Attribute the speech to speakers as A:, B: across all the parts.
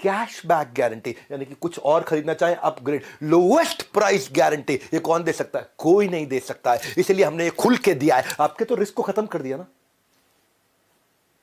A: Cashback guarantee, यानी कि कुछ और खरीदना चाहे अपग्रेड, लोएस्ट प्राइस गारंटी, ये कौन दे सकता है? कोई नहीं दे सकता है। इसलिए हमने ये खुल के दिया है। आपके तो रिस्क को खत्म कर दिया ना,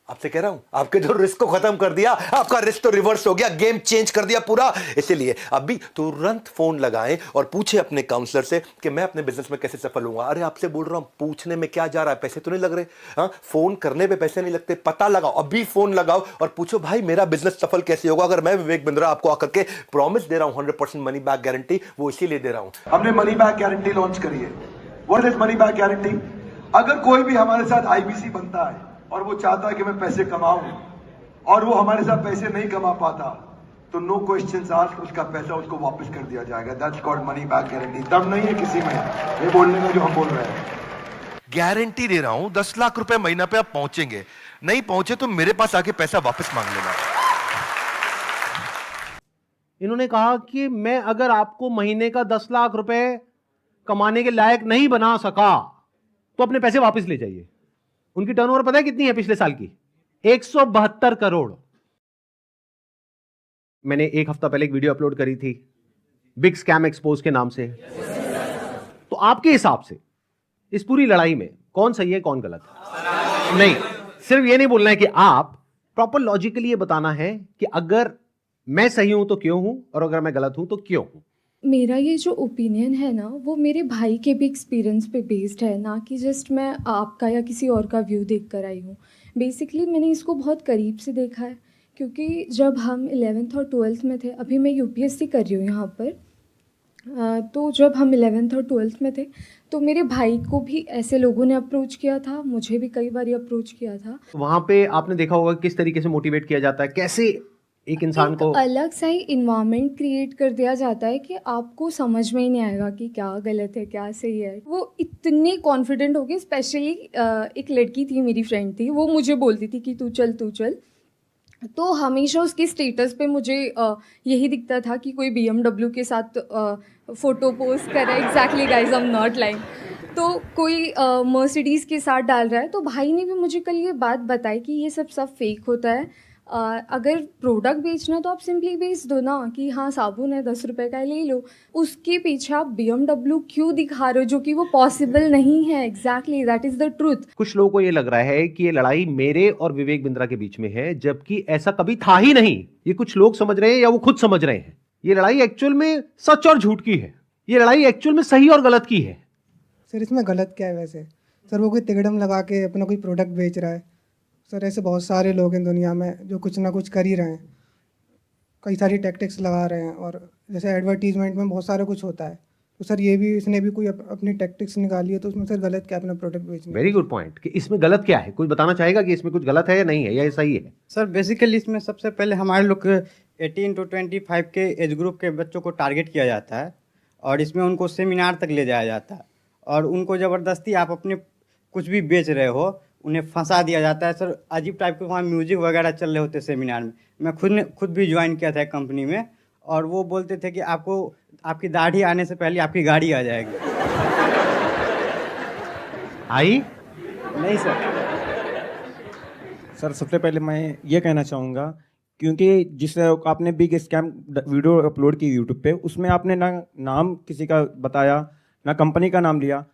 A: आपसे कह रहा हूं, आपके जो रिस्क को खत्म कर दिया, आपका रिस्क तो रिवर्स हो गया, गेम चेंज कर दिया पूरा। इसीलिए अभी तुरंत फोन लगाएं और पूछें अपने काउंसलर से कि मैं अपने बिजनेस में कैसे सफल होऊंगा। अरे आपसे बोल रहा हूं, पूछने में क्या जा रहा है, पैसे तो नहीं लग रहे। हाँ, फोन करने पे पैसे नहीं लगते। पता लगाओ, अभी फोन लगाओ और पूछो भाई मेरा बिजनेस सफल कैसे होगा। अगर मैं विवेक बिंद्रा आपको आकर के प्रॉमिस दे रहा हूं 100% मनी बैक गारंटी, वो इसीलिए दे रहा हूं।
B: हमने मनी बैक गारंटी लॉन्च करी है। What is money back guarantee? अगर कोई भी हमारे साथ आईबीसी बनता है और वो चाहता है कि मैं पैसे कमाऊं और वो हमारे साथ पैसे नहीं कमा पाता, तो नो क्वेश्चंस आस्क्ड, उसका पैसा उसको वापस कर दिया जाएगा। That's called money back guarantee. दम नहीं है किसी में ये बोलने में जो हम बोल रहे हैं।
A: गारंटी दे रहा हूं 10 लाख रुपए महीना पे आप पहुंचेंगे, नहीं पहुंचे तो मेरे पास आके पैसा वापस मांग लेना।
C: इन्होंने कहा कि मैं अगर आपको महीने का 10 लाख रुपए कमाने के लायक नहीं बना सका तो अपने पैसे वापस ले जाइए। उनकी टर्नओवर पता है कितनी है पिछले साल की? 172 करोड़। मैंने एक हफ्ता पहले एक वीडियो अपलोड करी थी बिग स्कैम एक्सपोज के नाम से। तो आपके हिसाब से इस पूरी लड़ाई में कौन सही है कौन गलत है? नहीं, सिर्फ ये नहीं बोलना है कि आप प्रॉपर लॉजिकली ये बताना है कि अगर मैं सही हूं तो क्यों हूं और अगर मैं गलत हूं तो क्यों हूं।
D: मेरा ये जो ओपिनियन है ना, वो मेरे भाई के भी एक्सपीरियंस पे बेस्ड है, ना कि जस्ट मैं आपका या किसी और का व्यू देख कर आई हूँ। बेसिकली मैंने इसको बहुत करीब से देखा है, क्योंकि जब हम 11th और 12th में थे, अभी मैं यूपीएससी कर रही हूँ यहाँ पर, तो जब हम 11th और 12th में थे तो मेरे भाई को भी ऐसे लोगों ने अप्रोच किया था, मुझे भी कई बार अप्रोच किया था।
C: वहां पे आपने देखा होगा किस तरीके से मोटिवेट किया जाता है, कैसे एक इंसान को
D: अलग सा ही इन्वायरमेंट क्रिएट कर दिया जाता है कि आपको समझ में ही नहीं आएगा कि क्या गलत है क्या सही है। वो इतने कॉन्फिडेंट हो गए, स्पेशली एक लड़की थी, मेरी फ्रेंड थी, वो मुझे बोलती थी कि तू चल तू चल। तो हमेशा उसके स्टेटस पे मुझे यही दिखता था कि कोई BMW के साथ फ़ोटो पोस्ट कर रहा है। Exactly guys, I am not lying. तो कोई मर्सिडीज़ के साथ डाल रहा है। तो भाई ने भी मुझे कल ये बात बताई कि ये सब फेक होता है। अगर प्रोडक्ट बेचना तो आप सिंपली बेच दो ना कि हाँ साबुन है 10 रुपये का ले लो। उसके पीछे आप BMW क्यों दिखा रहे हो, जो कि वो पॉसिबल नहीं है। Exactly, that is the truth.
C: कुछ लोगों को ये लग रहा है कि ये लड़ाई मेरे और विवेक बिंद्रा के बीच में है, जबकि ऐसा कभी था ही नहीं। ये कुछ लोग समझ रहे हैं या वो खुद समझ रहे हैं। ये लड़ाई एक्चुअल में सच और झूठ की है। ये लड़ाई एक्चुअल में सही और गलत की है।
E: सर इसमें गलत क्या है वैसे? सर वो कोई तिकड़म लगा के अपना कोई प्रोडक्ट बेच रहा है। सर ऐसे बहुत सारे लोग हैं दुनिया में जो कुछ ना कुछ कर ही रहे हैं, कई सारी टैक्टिक्स लगा रहे हैं। और जैसे एडवर्टीजमेंट में बहुत सारा कुछ होता है, तो सर ये भी इसने भी कोई अपनी टैक्टिक्स निकाली है, तो उसमें सर गलत क्या अपना प्रोडक्ट बेचना।
C: वेरी गुड पॉइंट कि इसमें गलत क्या है। कोई बताना चाहेगा कि इसमें कुछ गलत है या नहीं है या ये सही है?
F: सर बेसिकली इसमें सबसे पहले हमारे लोग 18 to 25 के एज ग्रुप के बच्चों को टारगेट किया जाता है और इसमें उनको सेमिनार तक ले जाया जाता है और उनको ज़बरदस्ती आप अपने कुछ भी बेच रहे हो उन्हें फंसा दिया जाता है। सर अजीब टाइप के वहाँ म्यूजिक वगैरह चल रहे होते सेमिनार में। मैं खुद भी ज्वाइन किया था एक कंपनी में, और वो बोलते थे कि आपको आपकी दाढ़ी आने से पहले आपकी गाड़ी आ जाएगी।
C: आई
F: नहीं
G: सर सबसे पहले मैं ये कहना चाहूँगा, क्योंकि जिस आपने बिग स्कैम वीडियो अपलोड की यूट्यूब पे, उसमें आपने ना नाम किसी का बताया ना कंपनी का नाम लिया।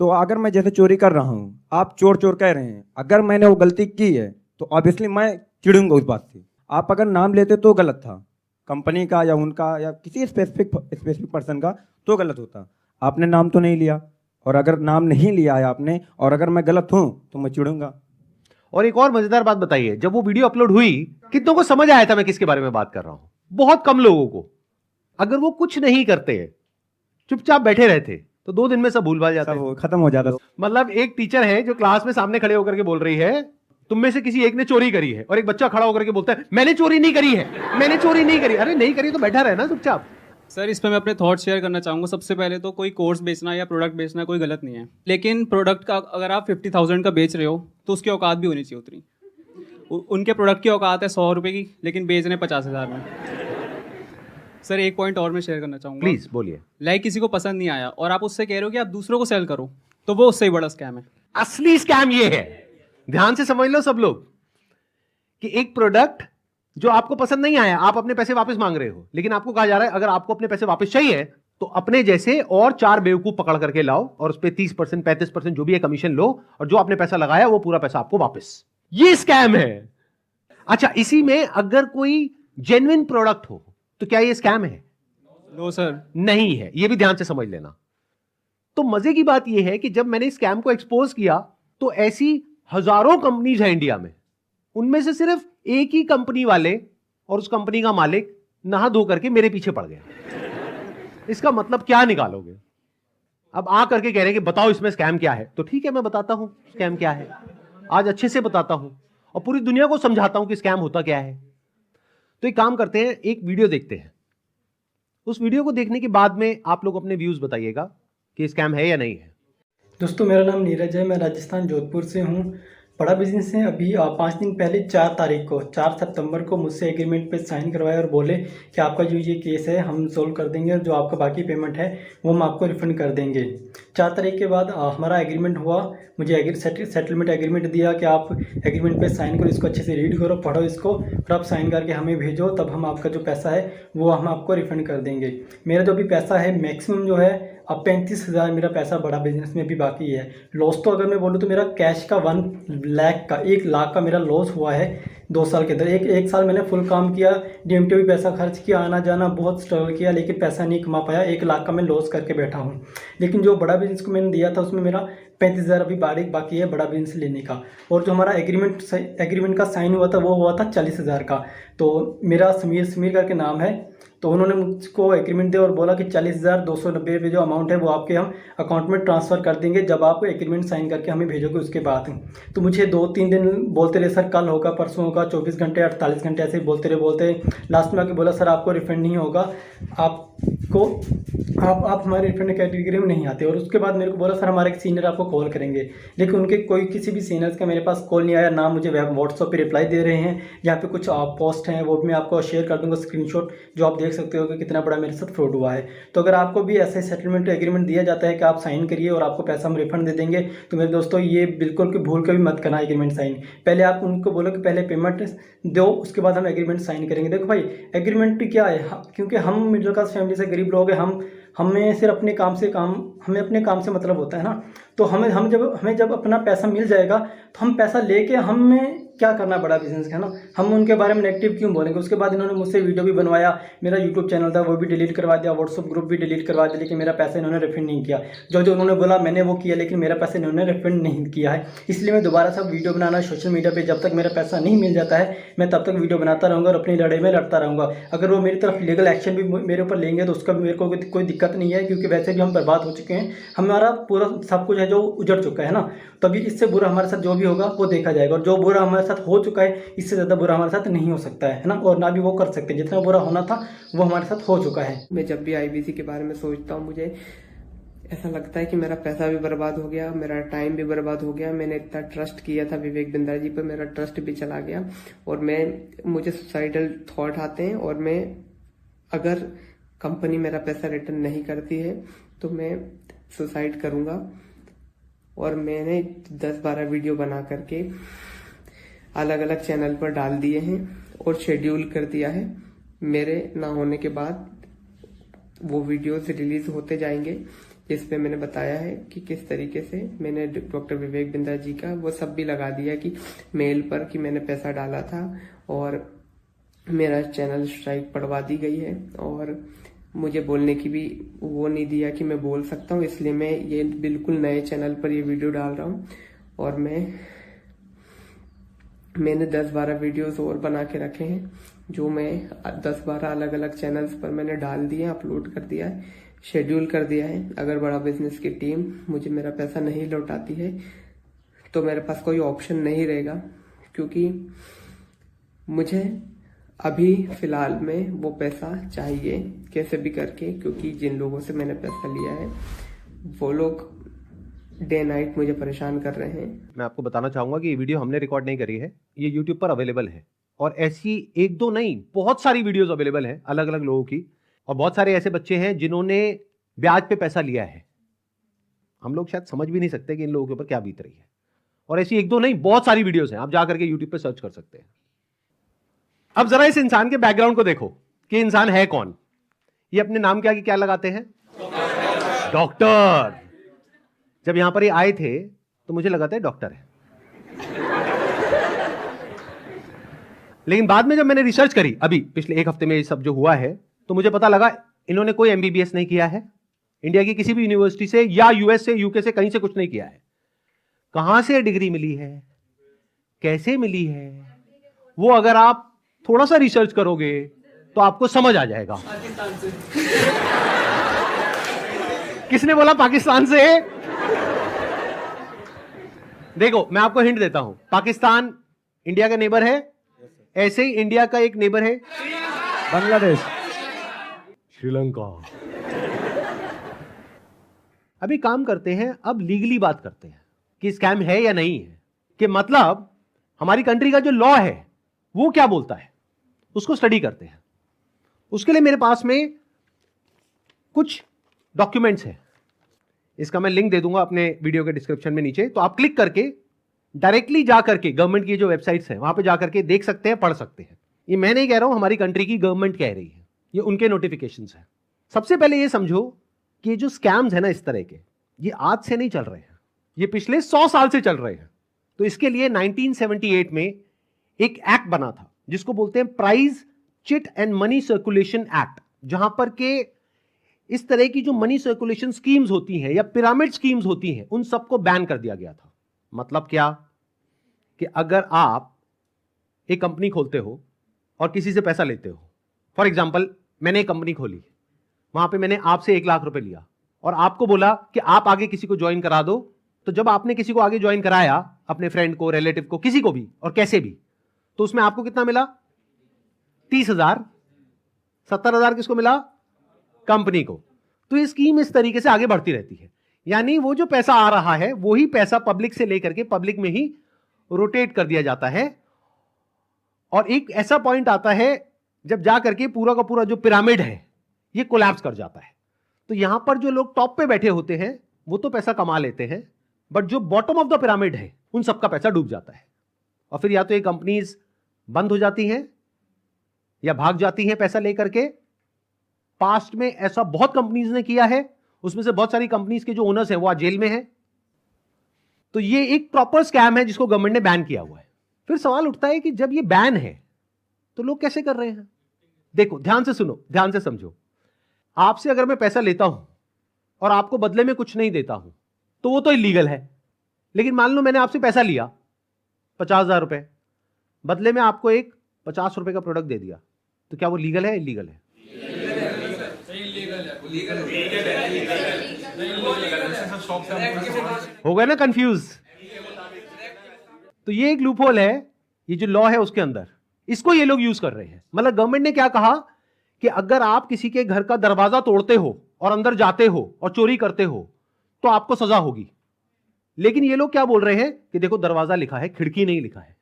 G: तो अगर मैं जैसे चोरी कर रहा हूँ, आप चोर चोर कह रहे हैं, अगर मैंने वो गलती की है तो ऑब्वियसली मैं चिढ़ूंगा उस बात से। आप अगर नाम लेते तो गलत था, कंपनी का या उनका या किसी स्पेसिफिक पर्सन का, तो गलत होता। आपने नाम तो नहीं लिया, और अगर नाम नहीं लिया है आपने और अगर मैं गलत हूँ तो मैं चिढ़ूंगा।
C: और एक और मजेदार बात बताइए, जब वो वीडियो अपलोड हुई कितनों को समझ आया था मैं किसके बारे में बात कर रहा हूं? बहुत कम लोगों को। अगर वो कुछ नहीं करते, चुपचाप बैठे रहते, तो 2 दिन में सब भूल भाल जाता है,
G: खत्म हो जाता।
C: मतलब एक टीचर है जो क्लास में सामने खड़े होकर के बोल रही है तुम में से किसी एक ने चोरी करी है, और एक बच्चा खड़ा होकर के बोलता है मैंने चोरी नहीं करी है, मैंने चोरी नहीं करी। अरे नहीं करी तो बैठा रहे ना चुपचाप।
H: सर इस पर मैं अपने थॉट शेयर करना चाहूँगा। सबसे पहले तो कोई कोर्स बेचना या प्रोडक्ट बेचना कोई गलत नहीं है, लेकिन प्रोडक्ट का अगर आप 50,000 का बेच रहे हो तो उसकी औकात भी होनी चाहिए उतनी। उनके प्रोडक्ट की औकात है 100 रुपये की, लेकिन बेच रहे 50,000 में। सर एक पॉइंट और मैं शेयर करना चाहूँगा।
C: प्लीज बोलिए।
H: लाइक किसी को पसंद नहीं आया और आप उससे कह रहे हो कि आप दूसरों को सेल करो, तो वो उससे ही बड़ा स्कैम है।
C: असली स्कैम ये है, ध्यान से समझ लो सब लोग, कि एक प्रोडक्ट जो आपको पसंद नहीं आया, आप अपने पैसे वापस मांग रहे हो, लेकिन आपको कहा जा रहा है अगर आपको अपने पैसे वापस चाहिए तो अपने जैसे और 4 बेवकूफ पकड़ करके लाओ और उस पर 30%, 35% जो भी है कमीशन लो, और जो आपने पैसा लगाया वो पूरा पैसा आपको वापस। ये स्कैम है। अच्छा, इसी में अगर कोई जेन्युइन प्रोडक्ट हो तो क्या ये स्कैम है?
H: No sir.
C: नहीं है, ये भी ध्यान से समझ लेना। तो मजे की बात यह है कि जब मैंने स्कैम को एक्सपोज किया तो ऐसी हजारों कंपनीज हैं इंडिया में, उनमें से सिर्फ एक ही कंपनी वाले और उस कंपनी का मालिक नहा धो करके मेरे पीछे पड़ गया। इसका मतलब क्या निकालोगे? अब आ करके कह रहे कि बताओ इसमें स्कैम क्या है, तो ठीक है मैं बताता हूं स्कैम क्या है। आज अच्छे से बताता हूं और पूरी दुनिया को समझाता हूं कि स्कैम होता क्या है। तो एक काम करते हैं, एक वीडियो देखते हैं। उस वीडियो को देखने के बाद में आप लोग अपने व्यूज बताइएगा कि स्कैम है या नहीं है।
I: दोस्तों मेरा नाम नीरज है, मैं राजस्थान जोधपुर से हूँ। बड़ा बिजनेस है। अभी 5 दिन पहले 4 तारीख को 4 सितंबर को मुझसे एग्रीमेंट पे साइन करवाया और बोले कि आपका जो ये केस है हम सोल्व कर देंगे और जो आपका बाकी पेमेंट है वो हम आपको रिफंड कर देंगे। 4 तारीख के बाद हमारा एग्रीमेंट हुआ। मुझे सेटलमेंट एग्रीमेंट दिया कि आप एग्रीमेंट पे साइन करो, इसको अच्छे से रीड करो, पढ़ो इसको, और आप साइन करके हमें भेजो, तब हम आपका जो पैसा है वो हम आपको रिफंड कर देंगे। मेरा जो भी पैसा है मैक्सिमम जो है अब 35,000 मेरा पैसा बड़ा बिजनेस में भी बाकी है। लॉस तो अगर मैं बोलूँ तो मेरा कैश का 1 लाख का मेरा लॉस हुआ है 2 साल के अंदर। एक साल मैंने फुल काम किया, डीएमटी भी पैसा खर्च किया, आना जाना बहुत स्ट्रगल किया, लेकिन पैसा नहीं कमा पाया। 1 लाख का मैं लॉस करके बैठा हूँ। लेकिन जो बड़ा बिजनेस को मैंने दिया था उसमें मेरा 35,000 अभी बाकी है बड़ा बिजनेस लेने का। और जो हमारा एग्रीमेंट का साइन हुआ था वो हुआ था 40,000 का। तो मेरा समीर करके नाम है, तो उन्होंने मुझको एग्रीमेंट दिया और बोला कि 40,290 रुपये जो अमाउंट है वो आपके हम अकाउंट में ट्रांसफ़र कर देंगे जब आप एग्रीमेंट साइन करके हमें भेजोगे उसके बाद। तो मुझे 2-3 दिन बोलते रहे सर कल होगा, परसों होगा, 24 घंटे 48 घंटे ऐसे ही बोलते लास्ट में आके बोला सर आपको रिफंड नहीं होगा, आप हमारे रिफंड कैटेगरी में नहीं आते। और उसके बाद मेरे को बोला सर हमारे सीनियर आपको कॉल करेंगे, लेकिन उनके किसी भी सीनियर्स का मेरे पास कॉल नहीं आया, ना मुझे व्हाट्सएप पे रिप्लाई दे रहे हैं। यहाँ पे कुछ पोस्ट हैं वो भी मैं आपको शेयर कर दूंगा स्क्रीनशॉट, जो आप देख सकते हो कि कितना बड़ा मेरे साथ फ्रॉड हुआ है। तो अगर आपको भी ऐसे सेटलमेंट एग्रीमेंट दिया जाता है कि आप साइन करिए और आपको पैसा हम रिफंड दे देंगे, तो मेरे दोस्तों ये बिल्कुल भूल कर भी मत करना एग्रीमेंट साइन। पहले आप उनको बोलो कि पहले पेमेंट दो, उसके बाद हम एग्रीमेंट साइन करेंगे। देखो भाई एग्रीमेंट क्या है, क्योंकि हम मिडिल क्लास फैमिली से गरीब लोग हैं, हमें सिर्फ अपने काम से मतलब होता है ना। तो हमें जब अपना पैसा मिल जाएगा तो हम पैसा लेके हमें क्या करना बड़ा बिजनेस है ना, हम उनके बारे में नेगेटिव क्यों बोलेंगे। उसके बाद इन्होंने मुझसे वीडियो भी बनवाया, मेरा यूट्यूब चैनल था वो भी डिलीट करवा दिया, व्हाट्सअप ग्रुप भी डिलीट करवा दिया, लेकिन मेरा पैसा इन्होंने रिफंड नहीं किया। जो उन्होंने बोला मैंने वो किया, लेकिन मेरा पैसा इन्होंने रिफंड नहीं किया है। इसलिए मैं दोबारा सब वीडियो बनाना सोशल मीडिया पर, जब तक मेरा पैसा नहीं मिल जाता है मैं तब तक वीडियो बनाता रहूँगा और अपनी लड़ाई में लड़ता रहूँगा। अगर वो मेरी तरफ लीगल एक्शन भी मेरे ऊपर लेंगे तो उसका मेरे को कोई दिक्कत नहीं है, क्योंकि वैसे भी हम बर्बाद हो चुके हैं, हमारा पूरा सब कुछ है जो उजड़ चुका है ना। तभी इससे बुरा हमारे साथ जो भी होगा वो देखा जाएगा, और जो बुरा हमारे साथ हो चुका है इससे ज़्यादा बुरा हमारे साथ नहीं हो सकता है ना, और ना भी वो कर सकते। जितना बुरा होना था वो हमारे साथ हो चुका है।
J: मैं जब भी आईबीसी के बारे में सोचता हूँ मुझे ऐसा लगता है कि मेरा पैसा भी बर्बाद हो गया, मेरा टाइम भी बर्बाद हो गया। मैंने इतना ट्रस्ट किया था विवेक बिंद्रा जी पे, मेरा ट्रस्ट भी चला गया और मुझे सुसाइडल थॉट आते हैं। और मैं अगर कंपनी मेरा पैसा रिटर्न नहीं करती है तो मैं सुसाइड करूँगा। और मैंने 10-12 वीडियो बना करके अलग अलग चैनल पर डाल दिए हैं और शेड्यूल कर दिया है। मेरे ना होने के बाद वो वीडियोस रिलीज होते जाएंगे, जिस पे मैंने बताया है कि किस तरीके से मैंने डॉक्टर विवेक बिंद्रा जी का वो सब भी लगा दिया कि मेल पर कि मैंने पैसा डाला था, और मेरा चैनल स्ट्राइक पड़वा दी गई है और मुझे बोलने की भी वो नहीं दिया कि मैं बोल सकता हूँ। इसलिए मैं ये बिल्कुल नए चैनल पर ये वीडियो डाल रहा हूँ। और मैंने 10-12 वीडियोस और बना के रखे हैं जो मैं 10-12 अलग अलग चैनल्स पर मैंने डाल दिए, अपलोड कर दिया है, शेड्यूल कर दिया है। अगर बड़ा बिजनेस की टीम मुझे मेरा पैसा नहीं लौटाती है तो मेरे पास कोई ऑप्शन नहीं रहेगा, क्योंकि मुझे अभी फिलहाल में वो पैसा चाहिए कैसे भी करके, क्योंकि जिन लोगों से मैंने पैसा लिया है वो लोग डे नाइट मुझे परेशान कर रहे हैं।
C: मैं आपको बताना चाहूंगा कि ये वीडियो हमने रिकॉर्ड नहीं करी है, ये YouTube पर अवेलेबल है, और ऐसी 1-2 नहीं बहुत सारी वीडियोस अवेलेबल हैं अलग अलग लोगों की, और बहुत सारे ऐसे बच्चे हैं जिन्होंने ब्याज पे पैसा लिया है। हम लोग शायद समझ भी नहीं सकते कि इन लोगों के ऊपर क्या बीत रही है। और ऐसी 1-2 नहीं बहुत सारी वीडियोस हैं, आप जा करके YouTube पे सर्च कर सकते हैं। अब जरा इस इंसान के बैकग्राउंड को देखो कि इंसान है कौन। ये अपने नाम के आगे क्या लगाते हैं? डॉक्टर। जब यहां पर ये आए थे तो मुझे लगा था डॉक्टर है, लेकिन बाद में जब मैंने रिसर्च करी अभी पिछले एक हफ्ते में ये सब जो हुआ है, तो मुझे पता लगा इन्होंने कोई एमबीबीएस नहीं किया है इंडिया की किसी भी यूनिवर्सिटी से, या यूएस से, यूके से, कहीं से कुछ नहीं किया है। कहां से डिग्री मिली है, कैसे मिली है, वो अगर आप थोड़ा सा रिसर्च करोगे तो आपको समझ आ जाएगा। किसने बोला पाकिस्तान से? देखो मैं आपको हिंट देता हूं, पाकिस्तान इंडिया का नेबर है, ऐसे ही इंडिया का एक नेबर है
G: बांग्लादेश,
C: श्रीलंका। अभी काम करते हैं, अब लीगली बात करते हैं कि स्कैम है या नहीं है, कि मतलब हमारी कंट्री का जो लॉ है वो क्या बोलता है, उसको स्टडी करते हैं। उसके लिए मेरे पास में कुछ डॉक्यूमेंट्स हैं, इसका मैं लिंक दे दूंगा अपने वीडियो के डिस्क्रिप्शन में नीचे, तो आप क्लिक करके डायरेक्टली जा करके गवर्नमेंट की जो वेबसाइट्स हैं वहां पे जा करके देख सकते हैं, पढ़ सकते हैं। ये मैं नहीं कह रहा हूं, हमारी कंट्री की गवर्नमेंट कह रही है, ये उनके नोटिफिकेशंस हैं। सबसे पहले ये समझो कि ये जो स्कैम्स है ना इस तरह के, ये आज से नहीं चल रहे हैं, ये पिछले 100 साल से चल रहे हैं। तो इसके लिए 1978 में एक एक्ट बना था जिसको बोलते हैं prize chit and money circulation act, जहां पर के इस तरह की जो मनी सर्कुलेशन स्कीम्स होती हैं या पिरामिड स्कीम्स होती हैं उन सबको बैन कर दिया गया था। मतलब क्या कि अगर आप एक कंपनी खोलते हो और किसी से पैसा लेते हो, फॉर एग्जांपल मैंने एक कंपनी खोली, वहां पे मैंने आपसे 1 लाख रुपए लिया और आपको बोला कि आप आगे किसी को ज्वाइन करा दो, तो जब आपने किसी को आगे ज्वाइन कराया, अपने फ्रेंड को, रिलेटिव को, किसी को भी और कैसे भी, तो उसमें आपको कितना मिला? 30,000। 70,000 किसको मिला? कंपनी को। तो ये स्कीम इस तरीके से आगे बढ़ती रहती है, यानी वो जो पैसा आ रहा है वही पैसा पब्लिक से लेकर के पब्लिक में ही रोटेट कर दिया जाता है। और एक ऐसा पॉइंट आता है जब जा करके पूरा का पूरा जो पिरामिड है ये कोलैप्स कर जाता है। तो यहां पर जो लोग टॉप पे बैठे होते हैं वो तो पैसा कमा लेते हैं, बट जो बॉटम ऑफ द पिरामिड है उन सबका पैसा डूब जाता है। और फिर या तो ये कंपनीज बंद हो जाती हैं या भाग जाती हैं पैसा लेकर के। पास्ट में ऐसा बहुत कंपनीज ने किया है, उसमें से बहुत सारी कंपनीज के जो ओनर्स हैं वो आज जेल में हैं। तो ये एक प्रॉपर स्कैम है जिसको गवर्नमेंट ने बैन किया हुआ है। फिर सवाल उठता है कि जब ये बैन है तो लोग कैसे कर रहे हैं? देखो ध्यान से सुनो, ध्यान से समझो। आपसे अगर मैं पैसा लेता हूं और आपको बदले में कुछ नहीं देता हूं तो वो तो इलीगल है। लेकिन मान लो मैंने आपसे पैसा लिया 50,000 रुपए, बदले में आपको एक 50 रुपए का प्रोडक्ट दे दिया, तो क्या वो लीगल है? इलीगल है? हो गए ना कंफ्यूज? तो ये एक लूपहोल है, ये जो लॉ है उसके अंदर, इसको ये लोग यूज कर रहे हैं। मतलब गवर्नमेंट ने क्या कहा कि अगर आप किसी के घर का दरवाजा तोड़ते हो और अंदर जाते हो और चोरी करते हो तो आपको सजा होगी। लेकिन ये लोग क्या बोल रहे हैं कि देखो दरवाजा लिखा है, खिड़की नहीं लिखा है।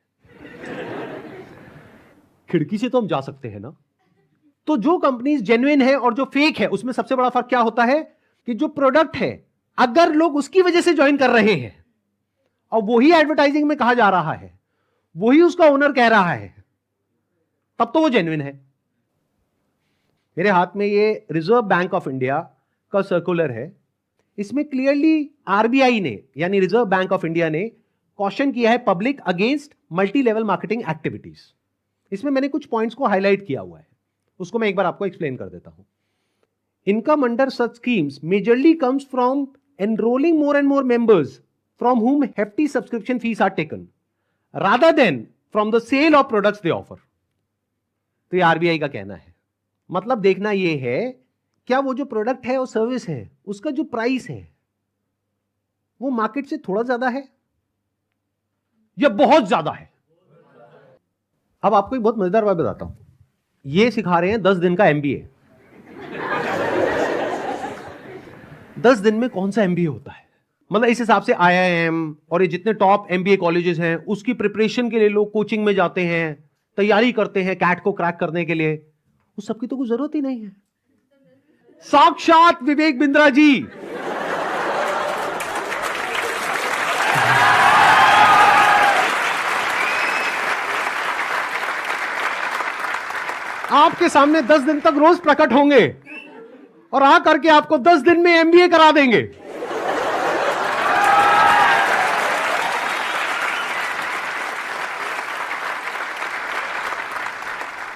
C: खिड़की से तो हम जा सकते हैं ना। तो जो कंपनीज जेन्युइन है और जो फेक है उसमें सबसे बड़ा फर्क क्या होता है कि जो प्रोडक्ट है अगर लोग उसकी वजह से ज्वाइन कर रहे हैं और वही एडवर्टाइजिंग में कहा जा रहा है, वही उसका ओनर कह रहा है, तब तो वो जेन्युइन है। मेरे हाथ में ये रिजर्व बैंक ऑफ इंडिया का सर्कुलर है। इसमें क्लियरली आरबीआई ने यानी रिजर्व बैंक ऑफ इंडिया ने कॉशन किया है public against multi level marketing activities. इसमें मैंने कुछ पॉइंट्स को हाईलाइट किया हुआ है, उसको मैं एक बार आपको एक्सप्लेन कर देता हूं। Income under such schemes majorly comes from enrolling more and more members from whom hefty subscription fees are taken rather than from the sale of products they offer। तो ये आरबीआई का कहना है। मतलब देखना ये है क्या वो जो प्रोडक्ट है और सर्विस है उसका जो प्राइस है वो मार्केट से थोड़ा ज्यादा है या बहुत ज्यादा है। अब आपको एक बहुत मजेदार बात बताता हूं। ये सिखा रहे हैं 10 दिन का एमबीए। 10 दिन में कौन सा एमबीए होता है? मतलब इस हिसाब से आईआईएम और ये जितने टॉप एमबीए कॉलेजेस हैं उसकी प्रिपरेशन के लिए लोग कोचिंग में जाते हैं, तैयारी करते हैं कैट को क्रैक करने के लिए, उस सबकी तो कोई जरूरत ही नहीं है। साक्षात विवेक बिंद्रा जी आपके सामने 10 दिन तक रोज प्रकट होंगे और आ करके आपको 10 दिन में एमबीए करा देंगे।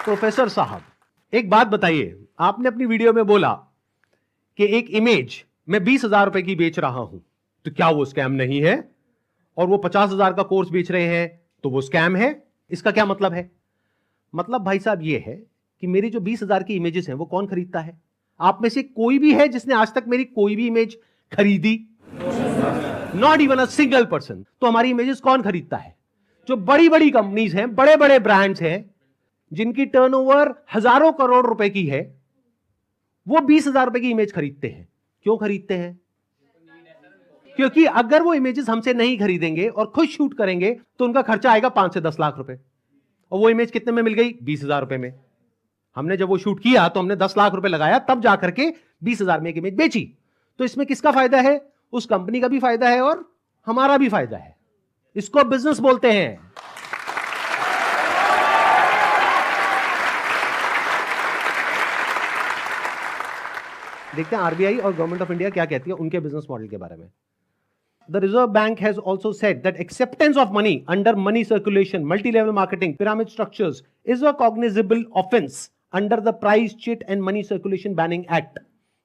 C: प्रोफेसर साहब, एक बात बताइए, आपने अपनी वीडियो में बोला कि एक इमेज मैं 20,000 रुपए की बेच रहा हूं, तो क्या वो स्कैम नहीं है? और वो 50,000 का कोर्स बेच रहे हैं तो वो स्कैम है? इसका क्या मतलब है? मतलब भाई साहब ये है कि मेरी जो 20,000 की इमेजेस हैं वो कौन खरीदता है? आप में से कोई भी है जिसने आज तक मेरी कोई भी इमेज खरीदी? Not even a single person. तो हमारी इमेजेस कौन खरीदता है? जो बड़ी बड़ी कंपनीज हैं, बड़े बड़े ब्रांड्स हैं, जिनकी टर्नओवर हजारों करोड़ रुपए की है, वो 20,000 रुपए की इमेज खरीदते हैं। क्यों खरीदते हैं? क्योंकि अगर वो इमेजेस हमसे नहीं खरीदेंगे और खुद शूट करेंगे तो उनका खर्चा आएगा 5 से 10 लाख रुपए, और वो इमेज कितने में मिल गई? 20,000 रुपए में। हमने जब वो शूट किया तो हमने 10 लाख रुपए लगाया, तब जाकर के 20,000 में एक इमेज बेची। तो इसमें किसका फायदा है? उस कंपनी का भी फायदा है और हमारा भी फायदा है। इसको बिजनेस बोलते हैं। देखते हैं आरबीआई और गवर्नमेंट ऑफ इंडिया क्या कहती है उनके बिजनेस मॉडल के बारे में। The Reserve Bank has also said that acceptance of money under money circulation, multi-level marketing, pyramid structures is a cognizable offense under the Price, Cheat and Money Circulation Banning Act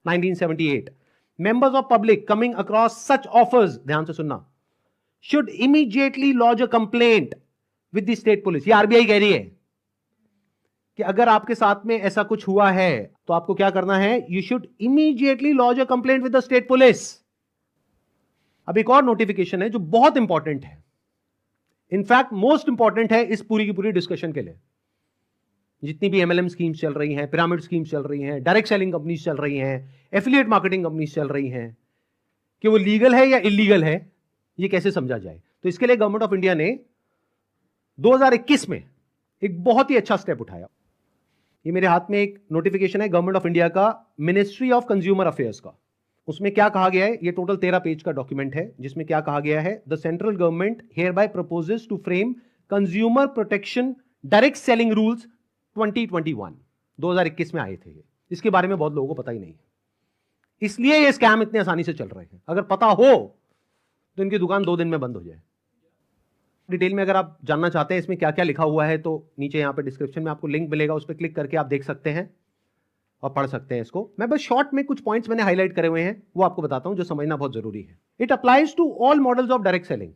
C: 1978. Members of public coming across such offers, ध्यान से सुनना, should immediately lodge a complaint with the state police. ये RBI कह रही है कि अगर आपके साथ में ऐसा कुछ हुआ है तो आपको क्या करना है? You should immediately lodge a complaint with the state police. अब एक और नोटिफिकेशन है जो बहुत इंपॉर्टेंट है, इनफैक्ट मोस्ट इंपॉर्टेंट है इस पूरी की पूरी डिस्कशन के लिए। जितनी भी एमएलएम स्कीम्स चल रही हैं, पिरामिड स्कीम्स चल रही हैं, डायरेक्ट सेलिंग कंपनीज चल रही हैं, एफिलिएट मार्केटिंग कंपनीज चल रही हैं, कि वो लीगल है या इलीगल है, ये कैसे समझा जाए। तो इसके लिए गवर्नमेंट ऑफ इंडिया ने 2021 में एक बहुत ही अच्छा स्टेप उठाया। ये मेरे हाथ में एक नोटिफिकेशन है गवर्नमेंट ऑफ इंडिया का, मिनिस्ट्री ऑफ कंज्यूमर अफेयर्स का। उसमें क्या कहा गया है? ये टोटल 13 पेज का डॉक्यूमेंट है, जिसमें क्या कहा गया है? The central government hereby proposes to frame consumer protection direct selling rules 2021। 2021 में आए थे ये। इसके बारे में बहुत लोगों को पता ही नहीं है, इसलिए ये स्कैम इतने आसानी से चल रहे हैं। अगर पता हो तो इनकी दुकान 2 दिन में बंद हो जाए। डिटेल में अगर आप जानना चाहते हैं इसमें क्या क्या लिखा हुआ है तो नीचे यहाँ पे डिस्क्रिप्शन में आपको लिंक मिलेगा, उस पर क्लिक करके आप देख सकते हैं और पढ़ सकते हैं इसको। मैं बस शॉर्ट में कुछ पॉइंट्स मैंने हाईलाइट करे हुए हैं, वो आपको बताता हूं जो समझना बहुत जरूरी है। It applies to all models of direct selling,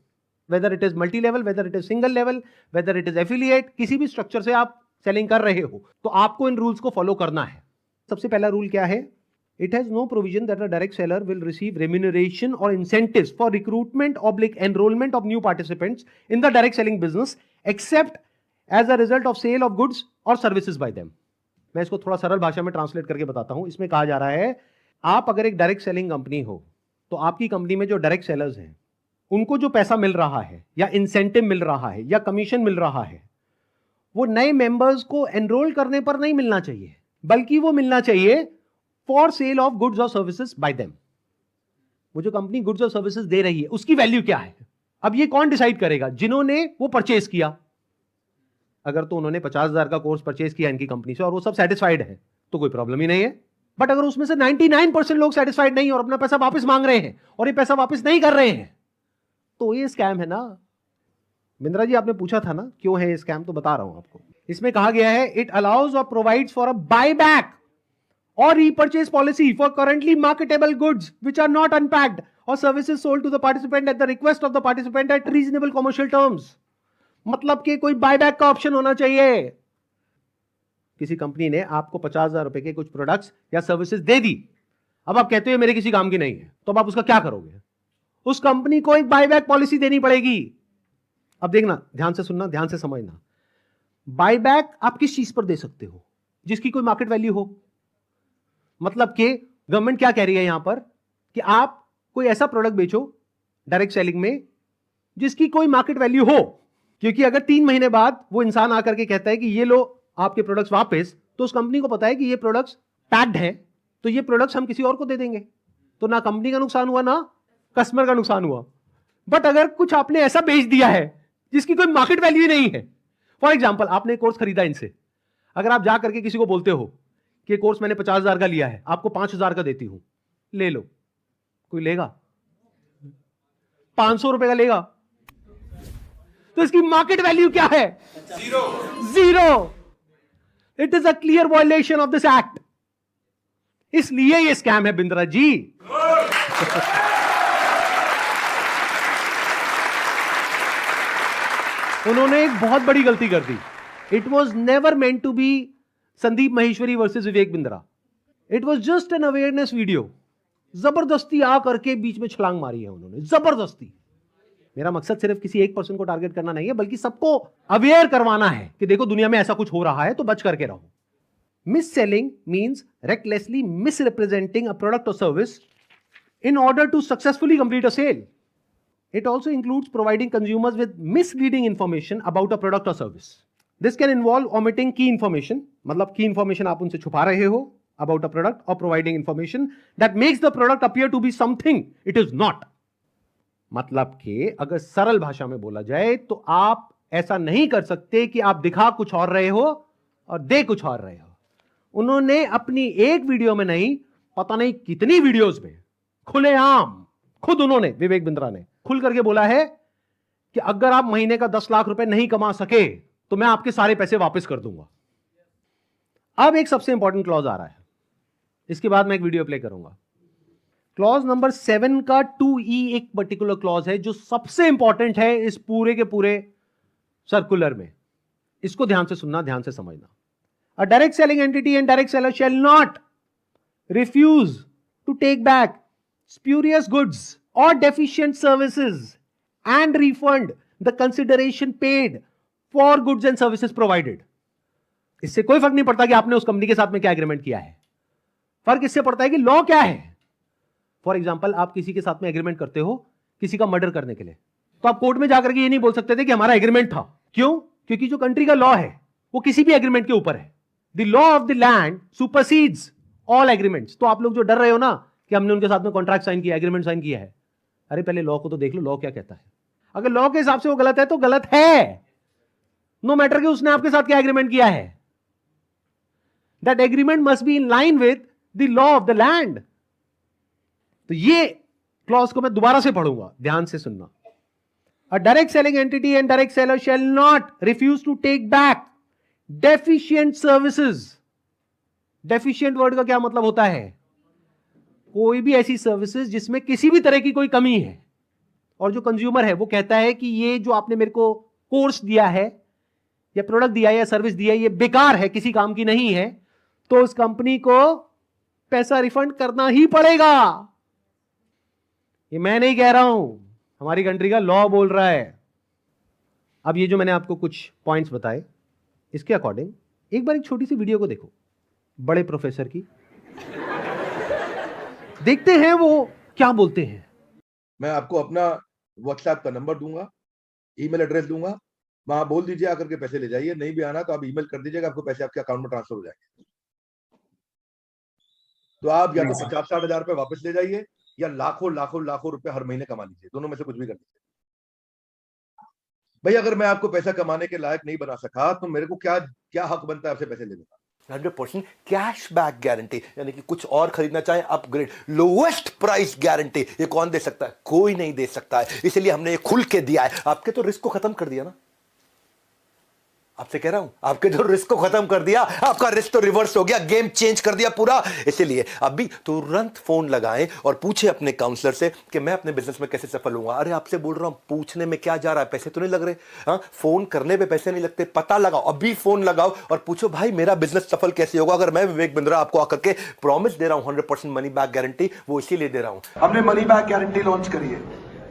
C: whether it is multi level, whether it is single level, whether it is affiliate, किसी भी स्ट्रक्चर से आप सेलिंग कर रहे हो तो आपको इन रूल्स को फॉलो करना है। सबसे पहला रूल क्या है? It has no provision that a direct seller will receive remuneration और incentives for recruitment oblique enrolment of new participants in the direct selling business except as a result of sale of goods और services by them. मैं इसको थोड़ा सरल भाषा में translate करके बताता हूं। इसमें कहा जा रहा है, आप अगर एक डायरेक्ट सेलिंग कंपनी हो तो आपकी कंपनी में जो डायरेक्ट सेलर्स हैं उनको जो पैसा मिल रहा है या इंसेंटिव मिल रहा है या कमीशन मिल रहा है, वो नए मेंबर्स को एनरोल करने पर नहीं मिलना चाहिए, बल्कि वो मिलना चाहिए फॉर सेल ऑफ गुड्स और सर्विसेज बाय देम। वो जो कंपनी गुड्स और सर्विसेज दे रही है उसकी वैल्यू क्या है? अब ये कौन डिसाइड करेगा? जिन्होंने वो परचेज किया। अगर तो उन्होंने 50,000 का कोर्स परचेज किया इनकी कंपनी से और वो सब सेटिस्फाइड है तो कोई प्रॉब्लम ही नहीं है। बट अगर उसमें से 99% लोग सेटिस्फाइड नहीं और अपना पैसा वापस मांग रहे हैं और ये पैसा वापस नहीं कर रहे हैं तो ये स्कैम है ना। बिंद्रा जी आपने पूछा था ना क्यों है ये स्कैम, तो बता रहा हूं आपको। इसमें कहा गया है, इट अलाउज और provides for a buy back और repurchase policy for currently marketable goods which are not unpacked और services sold to the participant at the request of the participant at reasonable commercial terms. मतलब कि कोई buyback का option होना चाहिए। किसी company ने आपको 50,000 रुपए के कुछ प्रोडक्ट्स या सर्विसेज दे दी, अब आप कहते हो मेरे किसी काम की नहीं है, तो अब आप उसका क्या करोगे? उस कंपनी को एक बायबैक पॉलिसी देनी पड़ेगी। अब देखना, ध्यान से सुनना, ध्यान से समझना। बायबैक आप किस चीज पर दे सकते हो? जिसकी कोई मार्केट वैल्यू हो। मतलब कि गवर्नमेंट क्या कह रही है यहां पर कि आप कोई ऐसा प्रोडक्ट बेचो डायरेक्ट सेलिंग में जिसकी कोई मार्केट वैल्यू हो, क्योंकि अगर 3 महीने बाद वो इंसान आकर के कहता है कि ये लो आपके प्रोडक्ट्स वापस, तो उस कंपनी को पता है कि ये प्रोडक्ट्स पैक्ड हैं, तो ये प्रोडक्ट्स हम किसी और को दे देंगे, तो ना कंपनी का नुकसान हुआ ना कस्टमर का नुकसान हुआ। बट अगर कुछ आपने ऐसा बेच दिया है जिसकी कोई मार्केट वैल्यू नहीं है, फॉर एग्जाम्पल आपने कोर्स खरीदा इनसे, अगर आप जा करके किसी को बोलते हो कि ये कोर्स मैंने 50,000 का लिया है, आपको 5,000 का देती हूं, ले लो, कोई लेगा? 500 रुपए का लेगा? तो इसकी मार्केट वैल्यू क्या है? Zero. It is a clear violation of this act. इसलिए ये स्कैम है बिंद्रा जी। उन्होंने एक बहुत बड़ी गलती कर दी। It was never meant to be Sandeep Maheshwari versus Vivek Bindra. It was just an awareness video. जबरदस्ती आ करके बीच में छलांग मारी है उन्होंने, जबरदस्ती। मेरा मकसद सिर्फ किसी एक पर्सन को टारगेट करना नहीं है, बल्कि सबको अवेयर करवाना है कि देखो दुनिया में ऐसा कुछ हो रहा है, तो बच करके रहो। Miss selling means recklessly misrepresenting a product or service in order to successfully complete a sale. It also includes providing consumers with misleading information about a product or service. This can involve omitting key information, मतलब key information आप उनसे छुपा रहे हो about a product, or providing information that makes the product appear to be something it is not. मतलब कि अगर सरल भाषा में बोला जाए तो आप ऐसा नहीं कर सकते कि आप दिखा कुछ और रहे हो और दे कुछ और रहे हो। उन्होंने अपनी एक वीडियो में नहीं, पता नहीं कितनी वीडियोस में खुलेआम खुद उन्होंने, विवेक बिंद्रा ने खुल करके बोला है कि अगर आप महीने का 10 लाख रुपए नहीं कमा सके तो मैं आपके सारे पैसे वापस कर दूंगा। अब एक सबसे इंपॉर्टेंट क्लॉज आ रहा है, इसके बाद मैं एक वीडियो प्ले करूंगा। क्लॉज नंबर 7 का 2E एक पर्टिकुलर क्लॉज है जो सबसे इंपॉर्टेंट है इस पूरे के पूरे सर्कुलर में। इसको ध्यान से सुनना, ध्यान से समझना। A direct selling entity and direct seller shall not refuse to take back spurious goods or deficient services and refund the consideration paid for goods and services provided. इससे कोई फर्क नहीं पड़ता कि आपने उस कंपनी के साथ में क्या एग्रीमेंट किया है, फर्क इससे पड़ता है कि लॉ क्या है। फॉर एग्जाम्पल, आप किसी के साथ में एग्रीमेंट करते हो किसी का मर्डर करने के लिए, तो आप कोर्ट में जाकर के ये नहीं बोल सकते थे कि हमारा एग्रीमेंट था। क्यों? क्योंकि जो कंट्री का लॉ है वो किसी भी एग्रीमेंट के ऊपर है। The law of the land supersedes all agreements. तो आप लोग जो डर रहे हो ना कि हमने उनके साथ में कॉन्ट्रैक्ट साइन किया, एग्रीमेंट साइन किया है, अरे पहले लॉ को तो देख लो, लॉ क्या कहता है। अगर लॉ के हिसाब से वो गलत है तो गलत है, नो मैटर कि उसने आपके साथ क्या एग्रीमेंट किया है। That agreement must be in line with the law of the land. तो ये क्लॉज को मैं दोबारा से पढ़ूंगा, ध्यान से सुनना। A direct selling entity and direct seller shall not refuse to take back deficient services. Deficient word का क्या मतलब होता है? कोई भी ऐसी सर्विसेज जिसमें किसी भी तरह की कोई कमी है और जो कंज्यूमर है वो कहता है कि ये जो आपने मेरे को कोर्स दिया है या प्रोडक्ट दिया है या सर्विस दिया है ये बेकार है, किसी काम की नहीं है, तो उस कंपनी को पैसा रिफंड करना ही पड़ेगा। ये मैं नहीं कह रहा हूं, हमारी कंट्री का लॉ बोल रहा है। अब ये जो मैंने आपको कुछ पॉइंट्स बताए, इसके अकॉर्डिंग एक बार एक छोटी सी वीडियो को देखो, बड़े प्रोफेसर की, देखते हैं वो क्या बोलते हैं।
B: मैं आपको अपना व्हाट्सएप का नंबर दूंगा, ईमेल एड्रेस दूंगा, वहां बोल दीजिए आकर के पैसे ले जाइए। नहीं भी आना तो आप ईमेल कर दीजिएगा, आपको पैसे आपके अकाउंट में ट्रांसफर हो जाएंगे। तो आप या तो 50-60 हजार रुपए वापस ले जाइए या लाखों लाखों लाखों रुपए हर महीने कमा लीजिए, दोनों में से कुछ भी कर लीजिए। भाई अगर मैं आपको पैसा कमाने के लायक नहीं बना सका तो मेरे को क्या क्या हक बनता है आपसे पैसे लेने का?
A: 100% कैश बैक गारंटी, यानी कि कुछ और खरीदना चाहे अपग्रेड, लोवेस्ट प्राइस गारंटी, ये कौन दे सकता है? कोई नहीं दे सकता है। इसलिए हमने ये खुल के दिया है। आपके तो रिस्क को खत्म कर दिया ना, आपसे कह रहा हूं, आपके जो रिस्क को खत्म कर दिया, आपका रिस्क तो रिवर्स हो गया, गेम चेंज कर दिया पूरा। इसीलिए अभी तुरंत फोन लगाएं और पूछे अपने काउंसलर से कि मैं अपने बिजनेस में कैसे सफल होऊंगा। अरे आपसे बोल रहा हूं, पूछने में क्या जा रहा है, पैसे तो नहीं लग रहे। हाँ, फोन करने पे पैसे नहीं लगते, पता लगाओ, अभी फोन लगाओ और पूछो भाई मेरा बिजनेस सफल कैसे होगा। अगर मैं विवेक बिंद्रा आपको आकर के प्रॉमिस दे रहा हूं 100% मनी बैक गारंटी, वो इसीलिए दे रहा हूं।
B: हमने मनी बैक गारंटी लॉन्च करी है।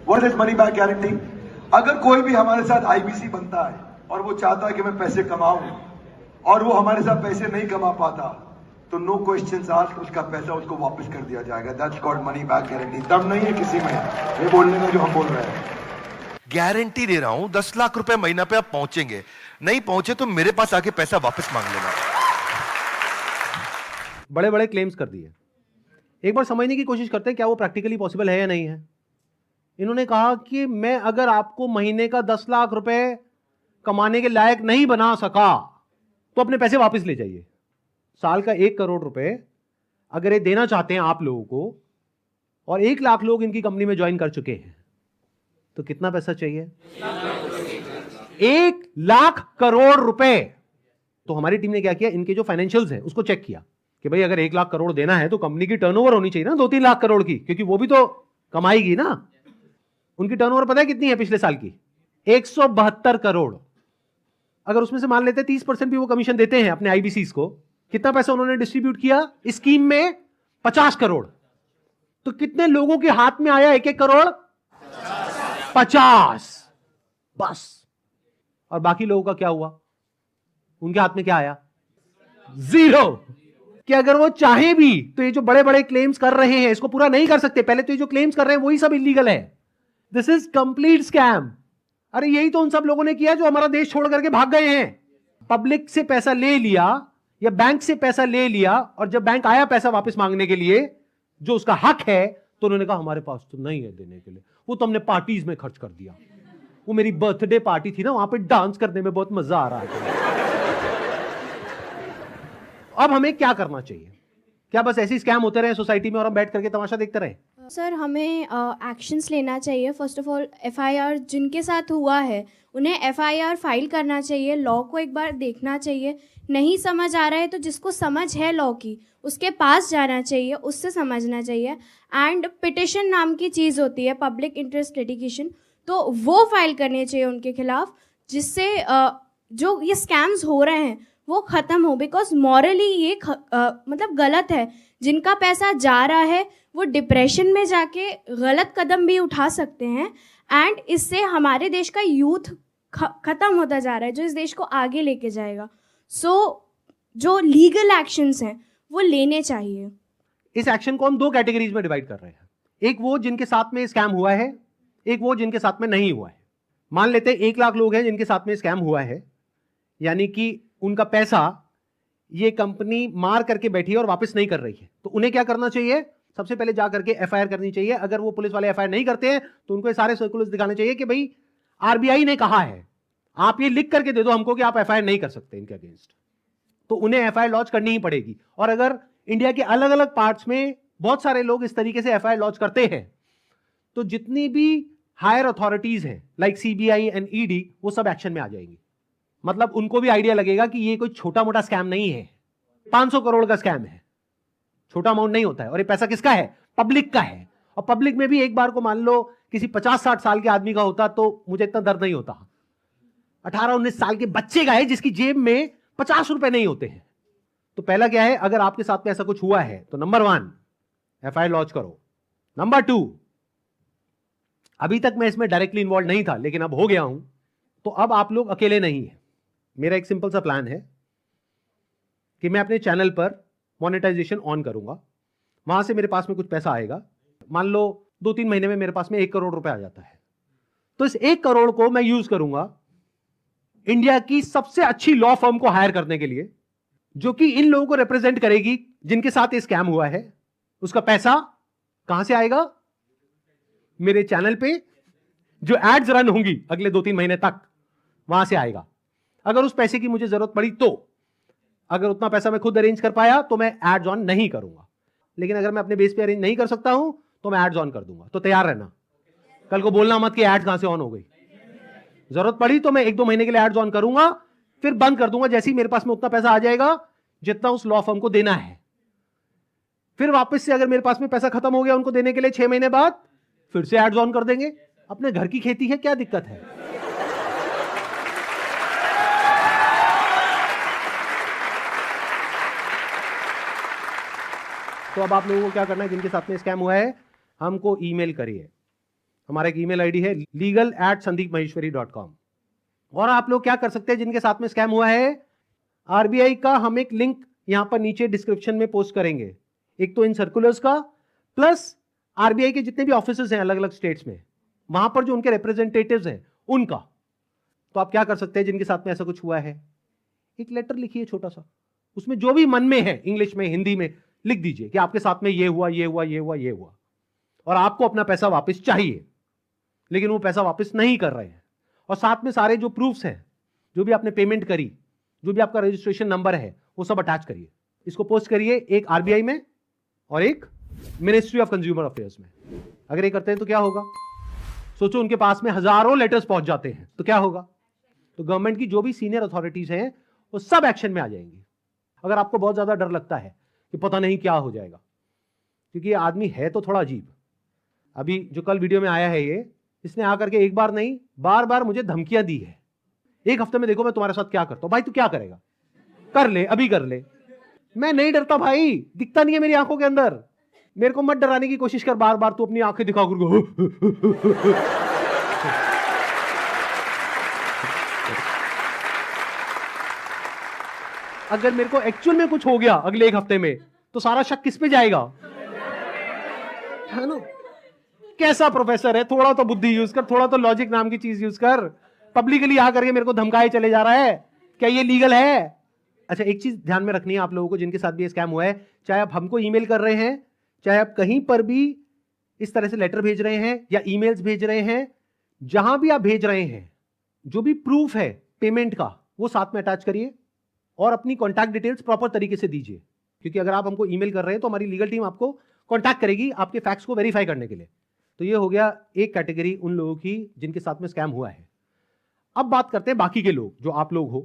B: What is money back guarantee? अगर कोई भी हमारे साथ आईबीसी बनता है और वो चाहता है कि मैं पैसे कमाऊं और वो हमारे साथ पैसे नहीं कमा पाता, तो नो क्वेश्चंस आस्क्ड, उसका पैसा उसको वापस कर दिया जाएगा। That's called money back guarantee. दम नहीं है किसी में ये बोलने में जो हम बोल रहे हैं।
A: गारंटी दे रहा हूं 10 लाख रुपए महीना पे आप पहुंचेंगे, नहीं पहुंचे तो मेरे पास आके पैसा वापस मांग लेना।
C: बड़े बड़े क्लेम्स कर दिए। एक बार समझने की कोशिश करते हैं क्या वो प्रैक्टिकली पॉसिबल है या नहीं है। इन्होंने कहा कि मैं अगर आपको महीने का 10 लाख रुपए कमाने के लायक नहीं बना सका तो अपने पैसे वापस ले जाइए। साल का 1 करोड़ रुपए अगर ये देना चाहते हैं आप लोगों को, और 1 लाख लोग इनकी कंपनी में ज्वाइन कर चुके हैं, तो कितना पैसा चाहिए? 1 लाख करोड़ रुपए। तो हमारी टीम ने क्या किया, इनके जो फाइनेंशियल्स हैं उसको चेक किया कि भाई अगर 1 लाख करोड़ देना है तो कंपनी की टर्नओवर होनी चाहिए ना 2-3 लाख करोड़ की, क्योंकि वो भी तो कमाएगी ना। उनकी टर्नओवर पता है कितनी है पिछले साल की? 172 करोड़। अगर उसमें से मान लेते 30% भी वो कमीशन देते हैं अपने आईबीसीज को, कितना पैसा उन्होंने डिस्ट्रीब्यूट किया स्कीम में? 50 करोड़। तो कितने लोगों के हाथ में आया 1-1 करोड़? 50 बस। और बाकी लोगों का क्या हुआ? उनके हाथ में क्या आया? 0। कि अगर वो चाहे भी तो ये जो बड़े बड़े क्लेम्स कर रहे हैं इसको पूरा नहीं कर सकते। पहले तो ये जो क्लेम्स कर रहे हैं वही सब इलीगल है। This is complete scam. अरे यही तो उन सब लोगों ने किया जो हमारा देश छोड़ करके भाग गए हैं। पब्लिक से पैसा ले लिया या बैंक से पैसा ले लिया, और जब बैंक आया पैसा वापस मांगने के लिए जो उसका हक है, तो उन्होंने कहा हमारे पास तो नहीं है देने के लिए, वो तो हमने पार्टीज में खर्च कर दिया। वो मेरी बर्थडे पार्टी थी ना, वहां पे डांस करने में बहुत मजा आ रहा था। अब हमें क्या करना चाहिए? क्या बस ऐसे स्कैम होते रहे सोसाइटी में और हम बैठ करके तमाशा देखते रहे?
K: सर, हमें एक्शंस लेना चाहिए। फर्स्ट ऑफ ऑल एफआईआर जिनके साथ हुआ है उन्हें एफआईआर फाइल करना चाहिए। लॉ को एक बार देखना चाहिए। नहीं समझ आ रहा है तो जिसको समझ है लॉ की उसके पास जाना चाहिए, उससे समझना चाहिए। एंड पिटिशन नाम की चीज़ होती है, पब्लिक इंटरेस्ट लिटिगेशन, तो वो फाइल करनी चाहिए उनके खिलाफ, जिससे जो ये स्कैम्स हो रहे हैं वो ख़त्म हो। बिकॉज मॉरली ये मतलब गलत है। जिनका पैसा जा रहा है वो डिप्रेशन में जाके गलत कदम भी उठा सकते हैं, एंड इससे हमारे देश का यूथ ख़त्म होता जा रहा है जो इस देश को आगे लेके जाएगा। सो जो लीगल एक्शंस हैं वो लेने चाहिए।
C: इस एक्शन को हम 2 कैटेगरीज में डिवाइड कर रहे हैं। एक वो जिनके साथ में स्कैम हुआ है, एक वो जिनके साथ में नहीं हुआ है। मान लेते हैं 1 लाख लोग हैं जिनके साथ में स्कैम हुआ है, यानी कि उनका पैसा ये कंपनी मार करके बैठी है और वापस नहीं कर रही है। तो उन्हें क्या करना चाहिए? सबसे पहले जा करके एफआईआर करनी चाहिए। अगर वो पुलिस वाले एफआईआर नहीं करते हैं तो उनको ये सारे सर्कुलर्स दिखाने चाहिए कि भाई आरबीआई ने कहा है, आप ये लिख करके दे दो हमको कि आप एफआईआर नहीं कर सकते इनके अगेंस्ट। तो उन्हें एफआईआर लॉन्च करनी ही पड़ेगी। और अगर इंडिया के अलग अलग पार्ट्स में बहुत सारे लोग इस तरीके से एफआईआर लॉन्च करते हैं, तो जितनी भी हायर अथॉरिटीज हैं लाइक सीबीआई एंड ईडी, वो सब एक्शन में आ जाएंगी। मतलब उनको भी आइडिया लगेगा कि ये कोई छोटा मोटा स्कैम नहीं है, 500 करोड़ का स्कैम है, छोटा अमाउंट नहीं होता है। और ये पैसा किसका है? पब्लिक का है। और पब्लिक में भी एक बार को मान लो किसी 50-60 साल के आदमी का होता तो मुझे इतना दर्द नहीं होता। 18-19 साल के बच्चे का है जिसकी जेब में 50 रुपए नहीं होते हैं। तो पहला क्या है, अगर आपके साथ में ऐसा कुछ हुआ है तो नंबर 1 एफआईआर लॉन्च करो। नंबर 2, अभी तक मैं इसमें डायरेक्टली इन्वॉल्व नहीं था लेकिन अब हो गया हूं, तो अब आप लोग अकेले नहीं है। मेरा एक सिंपल सा प्लान है कि मैं अपने चैनल पर मोनेटाइजेशन ऑन करूंगा। वहां से मेरे पास में कुछ पैसा आएगा। मान लो 2-3 महीने में मेरे पास में 1 करोड़ रुपए आ जाता है, तो इस 1 करोड़ को मैं यूज करूंगा इंडिया की सबसे अच्छी लॉ फर्म को हायर करने के लिए, जो कि इन लोगों को रिप्रेजेंट करेगी जिनके साथ ये स्कैम हुआ है। उसका पैसा कहां से आएगा? मेरे चैनल पे जो एड्स रन होंगी अगले 2-3 महीने तक, वहां से आएगा। अगर उस पैसे की मुझे जरूरत पड़ी तो, अगर उतना पैसा मैं खुद अरेंज कर पाया तो मैं एड्स ऑन नहीं करूंगा, लेकिन अगर मैं अपने बेस पे अरेंज नहीं कर सकता हूं तो मैं एड्स ऑन कर दूंगा। तो तैयार रहना, कल को बोलना मत कि एड्स कहां से ऑन हो गई। जरूरत पड़ी तो मैं 1-2 महीने के लिए एड्स ऑन करूंगा, फिर बंद कर दूंगा जैसे ही मेरे पास में उतना पैसा आ जाएगा जितना उस लॉ फर्म को देना है। फिर वापस से अगर मेरे पास में पैसा खत्म हो गया उनको देने के लिए 6 महीने बाद, फिर से एड्स ऑन कर देंगे। अपने घर की खेती है, क्या दिक्कत है? तो अब आप लोगों को क्या करना है, जिनके साथ में स्कैम हुआ है हमको ईमेल करिए। हमारा एक ईमेल आईडी है legal@sandeepmaheshwari.com। और आप लोग क्या कर सकते हैं, जिनके साथ में स्कैम हुआ है, आरबीआई का हम एक लिंक यहां पर नीचे डिस्क्रिप्शन में पोस्ट करेंगे, एक तो इन सर्कुलर्स का, प्लस आरबीआई के जितने भी ऑफिसेस हैं अलग अलग स्टेट्स में, वहां पर जो उनके रिप्रेजेंटेटिव्स हैं उनका। तो आप क्या कर सकते हैं, जिनके साथ में ऐसा कुछ हुआ है, एक लेटर लिखिए छोटा सा, उसमें जो भी मन में है इंग्लिश में हिंदी में लिख दीजिए कि आपके साथ में ये हुआ, ये हुआ, ये हुआ, ये हुआ, और आपको अपना पैसा वापस चाहिए, लेकिन वो पैसा वापस नहीं कर रहे हैं। और साथ में सारे जो प्रूफ्स हैं, जो भी आपने पेमेंट करी, जो भी आपका रजिस्ट्रेशन नंबर है वो सब अटैच करिए, इसको पोस्ट करिए, एक आरबीआई में और एक मिनिस्ट्री ऑफ कंज्यूमर अफेयर्स में। अगर ये करते हैं तो क्या होगा, सोचो उनके पास में हजारों लेटर्स पहुंच जाते हैं तो क्या होगा, तो गवर्नमेंट की जो भी सीनियर अथॉरिटीज हैं वो सब एक्शन में आ जाएंगी। अगर आपको बहुत ज्यादा डर लगता है कि पता नहीं क्या हो जाएगा, क्योंकि ये आदमी है तो थोड़ा अजीब, अभी जो कल वीडियो में आया है ये, इसने आकर के एक बार नहीं बार बार मुझे धमकियां दी है, एक हफ्ते में देखो मैं तुम्हारे साथ क्या करता हूं। भाई तू क्या करेगा, कर ले, अभी कर ले। मैं नहीं डरता भाई, दिखता नहीं है मेरी आंखों के अंदर, मेरे को मत डराने की कोशिश कर बार बार, तू अपनी आंखें दिखा कर अगर मेरे को एक्चुअल में कुछ हो गया अगले एक हफ्ते में तो सारा शक किस पे जाएगा, है ना। कैसा प्रोफेसर है, थोड़ा तो बुद्धि यूज कर, थोड़ा तो लॉजिक नाम की चीज यूज कर। पब्लिकली यहां करके मेरे को धमकाए चले जा रहा है, क्या ये लीगल है। अच्छा एक चीज ध्यान में रखनी है आप लोगों को जिनके साथ भी स्कैम हुआ है, चाहे आप हमको ईमेल कर रहे हैं, चाहे आप कहीं पर भी इस तरह से लेटर भेज रहे हैं या ईमेल्स भेज रहे हैं, जहां भी आप भेज रहे हैं जो भी प्रूफ है पेमेंट का वो साथ में अटैच करिए और अपनी कॉन्टैक्ट डिटेल्स प्रॉपर तरीके से दीजिए, क्योंकि अगर आप हमको ईमेल कर रहे हैं तो हमारी लीगल टीम आपको कॉन्टैक्ट करेगी आपके फैक्ट्स को वेरीफाई करने के लिए। तो ये हो गया एक कैटेगरी उन लोगों की जिनके साथ में स्कैम हुआ है। अब बात करते हैं बाकी के लोग, जो आप लोग हो,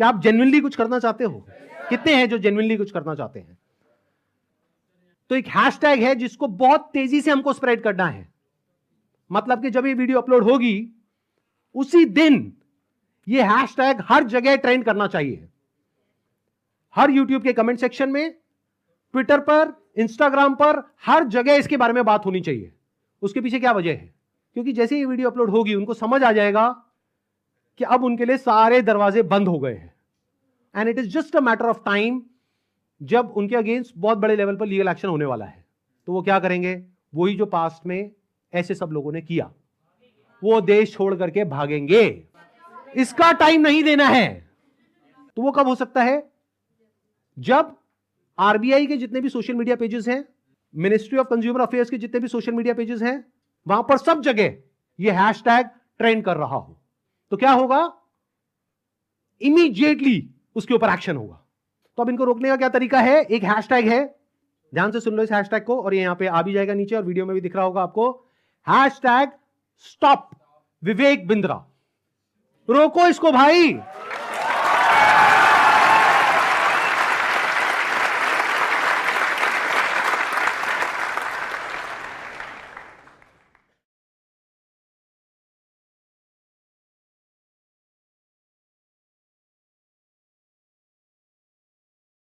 C: क्या आप जेन्युइनली कुछ करना चाहते हो? कितने हैं जो जेन्युइनली कुछ करना चाहते हैं? तो एक हैशटैग है जिसको बहुत तेजी से हमको स्प्रेड करना है, मतलब कि जब ये वीडियो अपलोड होगी उसी दिन ये हैशटैग हर जगह ट्रेंड करना चाहिए, हर यूट्यूब के कमेंट सेक्शन में, ट्विटर पर, इंस्टाग्राम पर, हर जगह इसके बारे में बात होनी चाहिए। उसके पीछे क्या वजह है, क्योंकि जैसे ये वीडियो अपलोड होगी उनको समझ आ जाएगा कि अब उनके लिए सारे दरवाजे बंद हो गए हैं, and it is just a matter of time जब उनके अगेंस्ट बहुत बड़े लेवल पर लीगल एक्शन होने वाला है। तो वो क्या करेंगे, वही जो पास्ट में ऐसे सब लोगों ने किया, वो देश छोड़ करके भागेंगे। इसका टाइम नहीं देना है। तो वो कब हो सकता है, जब आरबीआई के जितने भी सोशल मीडिया पेजेस हैं, मिनिस्ट्री ऑफ कंज्यूमर अफेयर्स के जितने भी सोशल मीडिया पेजेस हैं, वहां पर सब जगह ये हैशटैग ट्रेंड कर रहा हो। तो क्या होगा, इमीडिएटली उसके ऊपर एक्शन होगा। तो अब इनको रोकने का क्या तरीका है, एक हैशटैग है, ध्यान से सुन लो इस हैशटैग को, और ये यहां पे आ भी जाएगा नीचे और वीडियो में भी दिख रहा होगा आपको, हैशटैग स्टॉप विवेक बिंद्रा। रोको इसको भाई।